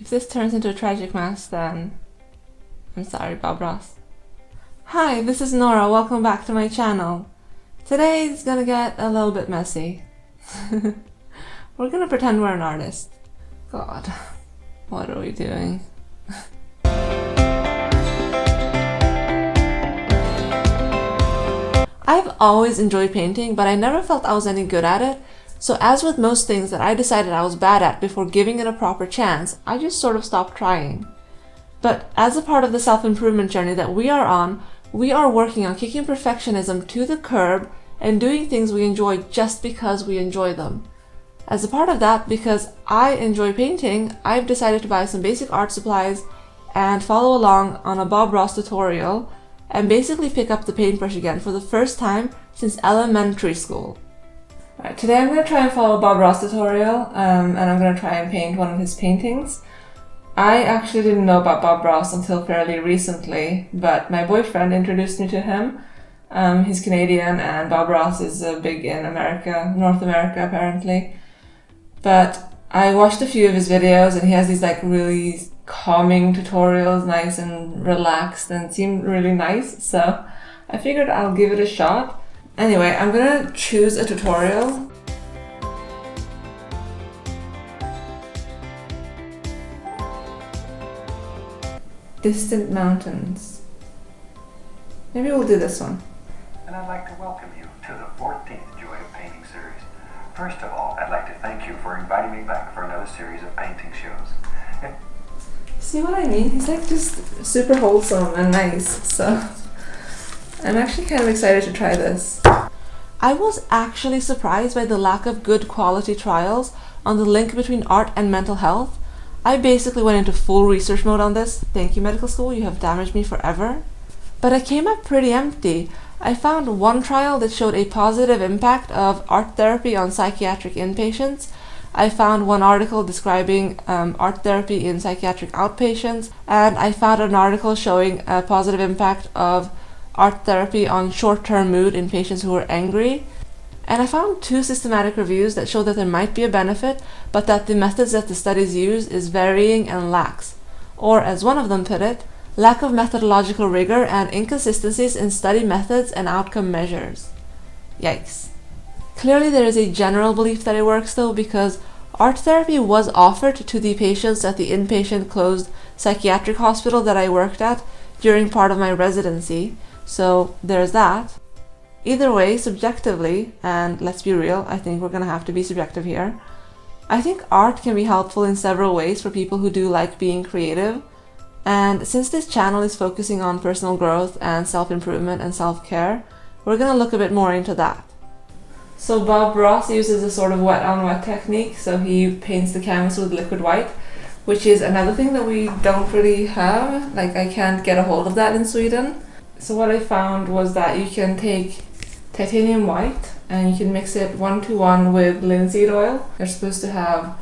If this turns into a tragic mess, then I'm sorry, Bob Ross. Hi, this is Nora. Welcome back to my channel. Today's gonna get a little bit messy. We're gonna pretend we're an artist. God, what are we doing? I've always enjoyed painting, but I never felt I was any good at it. So as with most things that I decided I was bad at before giving it a proper chance, I just sort of stopped trying. But as a part of the self-improvement journey that we are on, we are working on kicking perfectionism to the curb and doing things we enjoy just because we enjoy them. As a part of that, because I enjoy painting, I've decided to buy some basic art supplies and follow along on a Bob Ross tutorial and basically pick up the paintbrush again for the first time since elementary school. Right, today I'm going to try and follow Bob Ross tutorial and I'm going to try and paint one of his paintings. I actually didn't know about Bob Ross until fairly recently, but my boyfriend introduced me to him. He's Canadian and Bob Ross is big in America, North America apparently. But I watched a few of his videos and he has these like really calming tutorials, nice and relaxed, and seemed really nice, so I figured I'll give it a shot. Anyway, I'm gonna choose a tutorial. Distant mountains. Maybe we'll do this one. And I'd like to welcome you to the 14th Joy of Painting series. First of all, I'd like to thank you for inviting me back for another series of painting shows. See what I mean? He's like just super wholesome and nice, so I'm actually kind of excited to try this. I was actually surprised by the lack of good quality trials on the link between art and mental health. I basically went into full research mode on this. Thank you, medical school, you have damaged me forever. But I came up pretty empty. I found one trial that showed a positive impact of art therapy on psychiatric inpatients. I found one article describing art therapy in psychiatric outpatients, and I found an article showing a positive impact of art therapy on short-term mood in patients who were angry. And I found two systematic reviews that show that there might be a benefit, but that the methods that the studies use is varying and lax. Or, as one of them put it, lack of methodological rigor and inconsistencies in study methods and outcome measures. Yikes. Clearly there is a general belief that it works though, because art therapy was offered to the patients at the inpatient closed psychiatric hospital that I worked at during part of my residency, so there's that. Either way, subjectively, and let's be real, I think we're gonna have to be subjective here, I think art can be helpful in several ways for people who do like being creative. And since this channel is focusing on personal growth and self-improvement and self-care, we're gonna look a bit more into that. So Bob Ross uses a sort of wet-on-wet technique, so he paints the canvas with liquid white, which is another thing that we don't really have. Like, I can't get a hold of that in Sweden. So what I found was that you can take titanium white and you can mix it 1-to-1 with linseed oil. They're supposed to have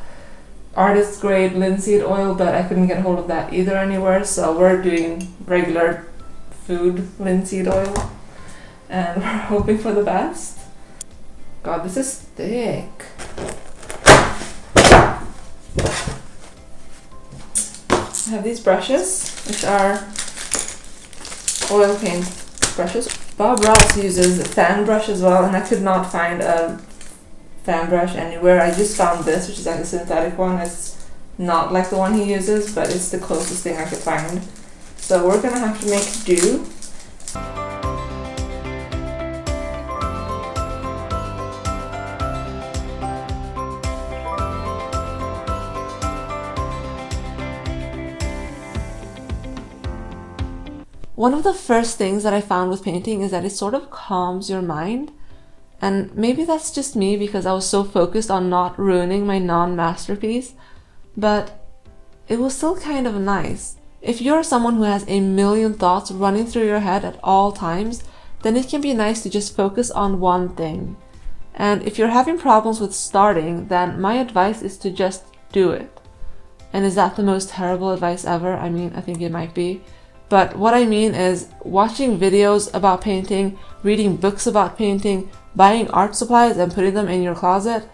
artist grade linseed oil, but I couldn't get a hold of that either anywhere, so we're doing regular food linseed oil and we're hoping for the best. God, this is thick. I have these brushes, which are oil paint brushes. Bob Ross uses a fan brush as well, and I could not find a fan brush anywhere. I just found this, which is like a synthetic one. It's not like the one he uses, but it's the closest thing I could find. So we're gonna have to make do. One of the first things that I found with painting is that it sort of calms your mind. And maybe that's just me because I was so focused on not ruining my non-masterpiece, but it was still kind of nice. If you're someone who has a million thoughts running through your head at all times, then it can be nice to just focus on one thing. And if you're having problems with starting, then my advice is to just do it. And is that the most terrible advice ever? I mean, I think it might be. But what I mean is watching videos about painting, reading books about painting, buying art supplies and putting them in your closet,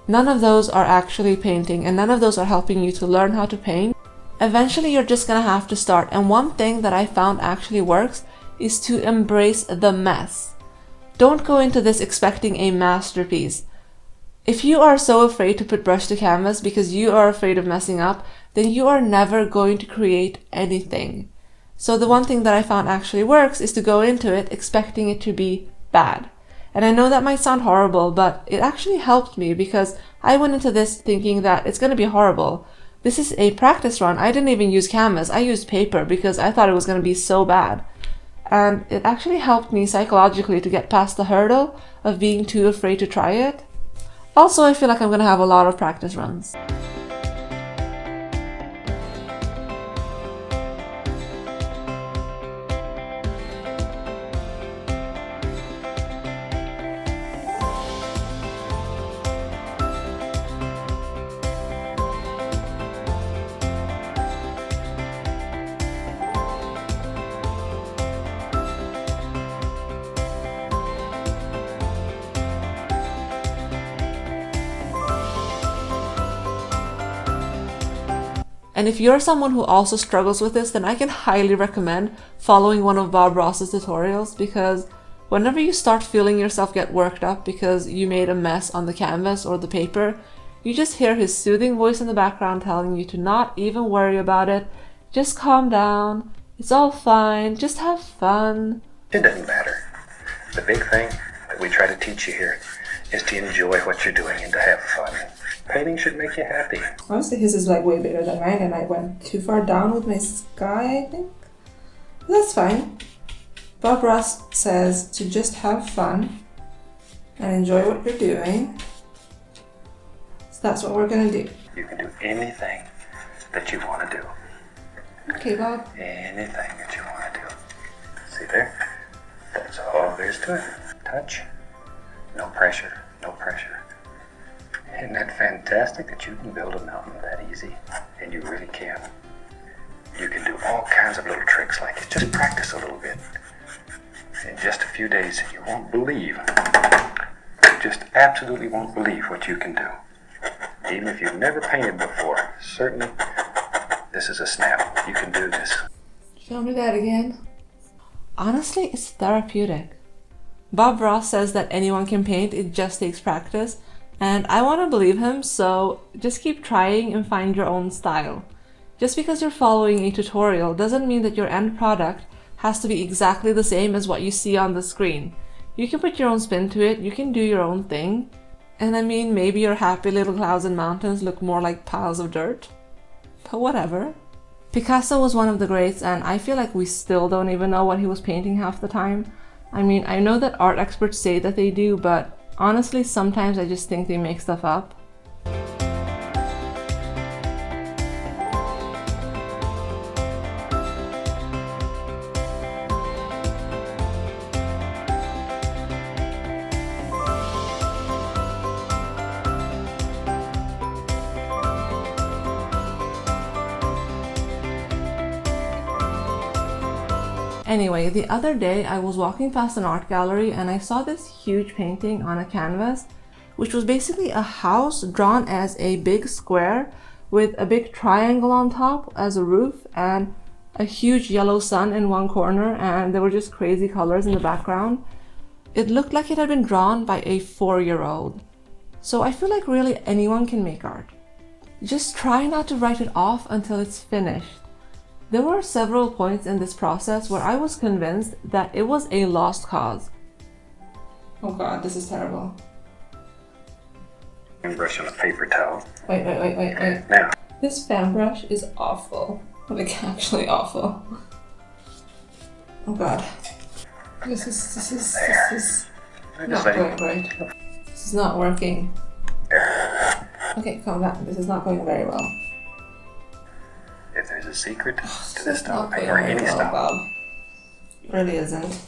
none of those are actually painting, and none of those are helping you to learn how to paint. Eventually you're just gonna have to start, and one thing that I found actually works is to embrace the mess. Don't go into this expecting a masterpiece. If you are so afraid to put brush to canvas because you are afraid of messing up, then you are never going to create anything. So the one thing that I found actually works is to go into it expecting it to be bad. And I know that might sound horrible, but it actually helped me because I went into this thinking that it's going to be horrible. This is a practice run. I didn't even use canvas. I used paper because I thought it was going to be so bad. And it actually helped me psychologically to get past the hurdle of being too afraid to try it. Also, I feel like I'm going to have a lot of practice runs. And if you're someone who also struggles with this, then I can highly recommend following one of Bob Ross's tutorials, because whenever you start feeling yourself get worked up because you made a mess on the canvas or the paper, you just hear his soothing voice in the background telling you to not even worry about it. Just calm down. It's all fine. Just have fun. It doesn't matter. The big thing that we try to teach you here is to enjoy what you're doing and to have fun. Painting should make you happy. Honestly, his is like way bigger than mine, and I went too far down with my sky, I think. That's fine. Bob Ross says to just have fun and enjoy what you're doing. So that's what we're gonna do. You can do anything that you want to do. Okay, Bob. Anything that you want to do. See there? That's all there is to it. Touch. No pressure. No pressure. Isn't that fantastic that you can build a mountain that easy? And you really can. You can do all kinds of little tricks like it. Just practice a little bit. In just a few days, you won't believe, just absolutely won't believe what you can do. Even if you've never painted before, certainly this is a snap. You can do this. Show me that again. Honestly, it's therapeutic. Bob Ross says that anyone can paint, it just takes practice. And I want to believe him, so just keep trying and find your own style. Just because you're following a tutorial doesn't mean that your end product has to be exactly the same as what you see on the screen. You can put your own spin to it, you can do your own thing. And I mean, maybe your happy little clouds and mountains look more like piles of dirt. But whatever. Picasso was one of the greats, and I feel like we still don't even know what he was painting half the time. I mean, I know that art experts say that they do, but honestly, sometimes I just think they make stuff up. Anyway, the other day I was walking past an art gallery and I saw this huge painting on a canvas, which was basically a house drawn as a big square with a big triangle on top as a roof and a huge yellow sun in one corner, and there were just crazy colors in the background. It looked like it had been drawn by a 4-year-old. So I feel like really anyone can make art. Just try not to write it off until it's finished. There were several points in this process where I was convinced that it was a lost cause. Oh god, this is terrible. Brush on a paper towel. Wait. Now. This fan brush is awful. Like, actually awful. Oh god. This is not going right. This is not working. Okay, calm down. This is not going very well. If there's a secret to this style not paint going or very any well, style. Bob. It really isn't.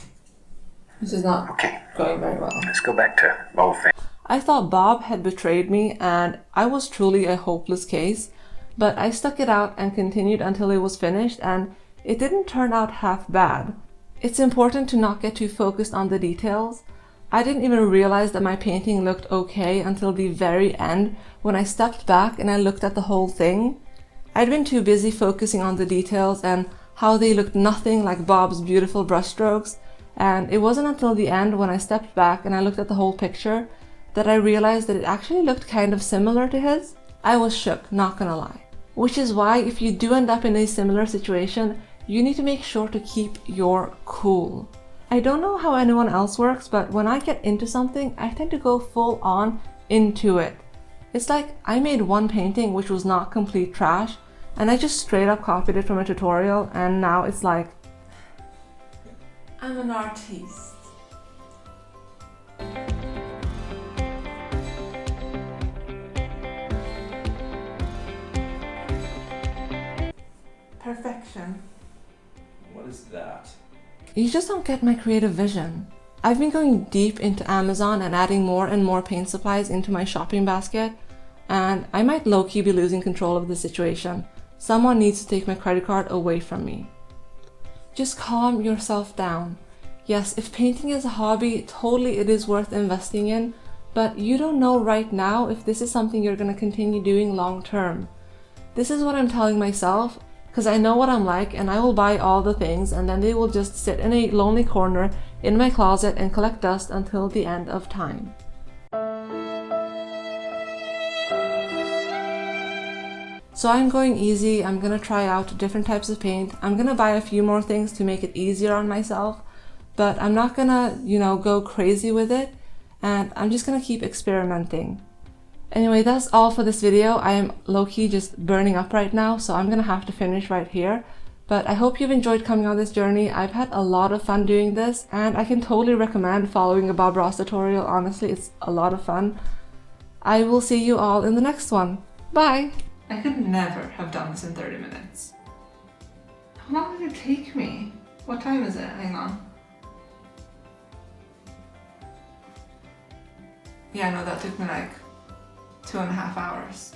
This is not going very well. Let's go back to old fan. I thought Bob had betrayed me and I was truly a hopeless case, but I stuck it out and continued until it was finished, and it didn't turn out half bad. It's important to not get too focused on the details. I didn't even realize that my painting looked okay until the very end when I stepped back and I looked at the whole thing. I'd been too busy focusing on the details and how they looked nothing like Bob's beautiful brushstrokes, and it wasn't until the end when I stepped back and I looked at the whole picture that I realized that it actually looked kind of similar to his. I was shook, not gonna lie. Which is why if you do end up in a similar situation, you need to make sure to keep your cool. I don't know how anyone else works, but when I get into something, I tend to go full on into it. It's like I made one painting which was not complete trash, and I just straight up copied it from a tutorial, and now it's like, I'm an artiste. Perfection. What is that? You just don't get my creative vision. I've been going deep into Amazon and adding more and more paint supplies into my shopping basket, and I might low-key be losing control of the situation. Someone needs to take my credit card away from me. Just calm yourself down. Yes, if painting is a hobby, totally it is worth investing in, but you don't know right now if this is something you're going to continue doing long term. This is what I'm telling myself, because I know what I'm like, and I will buy all the things and then they will just sit in a lonely corner in my closet and collect dust until the end of time. So I'm going easy. I'm gonna try out different types of paint. I'm gonna buy a few more things to make it easier on myself, but I'm not gonna, go crazy with it, and I'm just gonna keep experimenting. Anyway, that's all for this video. I am low-key just burning up right now, so I'm gonna have to finish right here. But I hope you've enjoyed coming on this journey. I've had a lot of fun doing this, and I can totally recommend following a Bob Ross tutorial. Honestly, it's a lot of fun. I will see you all in the next one. Bye! I could never have done this in 30 minutes. How long did it take me? What time is it? Hang on. Yeah, no, that took me like 2.5 hours.